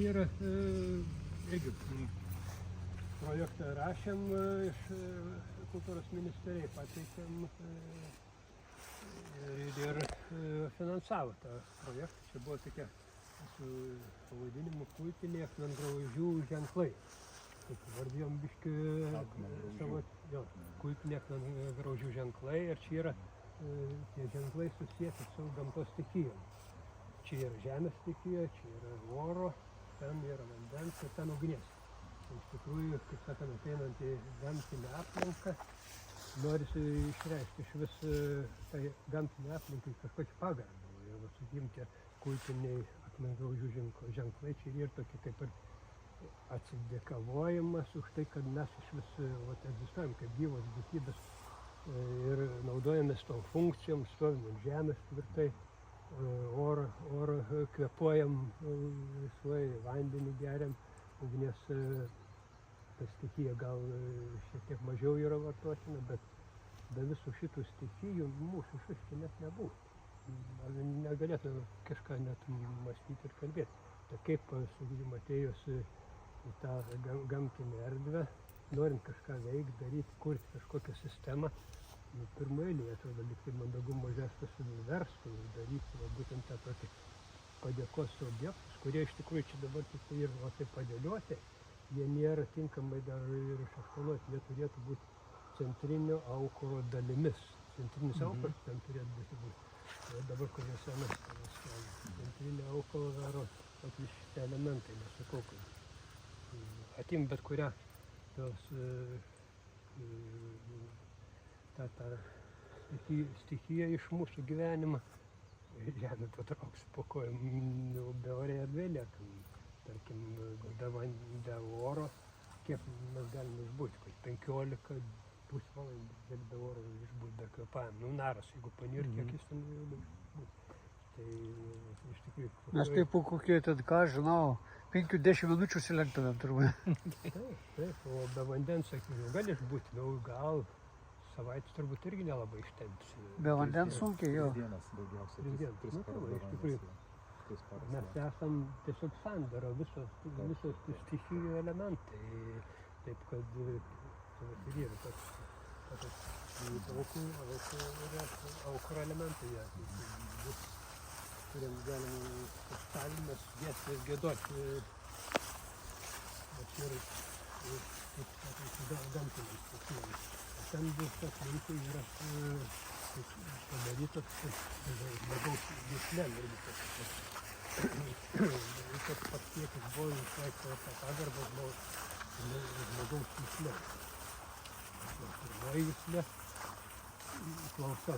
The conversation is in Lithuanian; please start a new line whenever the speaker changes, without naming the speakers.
čia yra irgi projektą rašėm iš kultūros ministerijai, pateikėm ir finansavo tą projektą. Čia buvo tokia su pavadinimu kultiniai akmengraužių ženklai. Taip vardėjom biškį savo kultiniai akmengraužių ženklai ir čia yra tie ženklai susijęti su gamtos stichijom. Čia yra žemės stichija, čia yra oro, ten yra vandens ir ten ugnies. Iš tikrųjų, kaip sakant, ateinant į gamtinę aplinką, norisi išreikšti iš vis tai gamtinė aplinkai kažkokį pagarbą. Ir sakykim, tie kultiniai akmengraužių ženklai čia ir tokie kaip ir atsidėkavojimas už tai, kad mes iš vis egzistuojam kaip gyvos būtybės ir naudojamės tom funkcijom, stovim ant žemės tvirtai, orą kvėpuojam laisvai, vandenį geriam, ugnies ta stichija gal šiek tiek mažiau yra vartotina, bet be visų šitų stichijų mūsų iš vis čia net nebūtų. Ar negalėtume kažką net mąstyti ir kalbėti. Tai kaip, sakykime, atėjus į tą gamtinę erdvę, norint kažką veikti, daryti, kurti kažkokią sistemą, pirmoje eilėje atrodo lyg tai mandagumo žestas verstų daryti būtent tą tokį padėkos objektus, kurie iš tikrųjų čia dabar tik tai ir taip padėlioti, jie nėra tinkamai dar ir išeskaluoti, jie turėtų būti centrinio aukuro dalimis. Centrinis aukuras ten turėtų būti. Dabar kuriuose mes centrinio aukuro daro tokie šitie elementai, nesakau, kad atim bet kurią tos tą stichiją iš mūsų gyvenimą, žemė patrauks po kojom, be ore erdvė liekam, tarkim, be oro, kiek mes galime išbūti, 15 pusvalandį be oro išbūti, be kvėpavimo. Naras, jeigu panir, kiek jis ten išbūti. Tai iš tikrųjų...
Mes taip po kokie, ką žinau, 5-10 minučių silenktumėm turbūt.
Taip, o be vandens, sakyčiau, gali išbūti, gal savaitės turbūt irgi nelabai ištempsi.
Be vandens sunkiai, jo.
3 dienas daugiausiai.
3 dienas. Iš tikrųjų, mes esam tiesiog sandara visos stichijų elementai. Taip, kad ir yra toks aukuro elementai. Kuriems galim stalinas giesmės giedoti. Bet ir gamtiniams stichijams. Ten viskas aplinkui yra padarytas žmogaus gyslėm irgi tas. Visas pats kiekis buvo išlaikta tą pagarbą žmogaus gyslėm. Pirmoji gyslė klausa.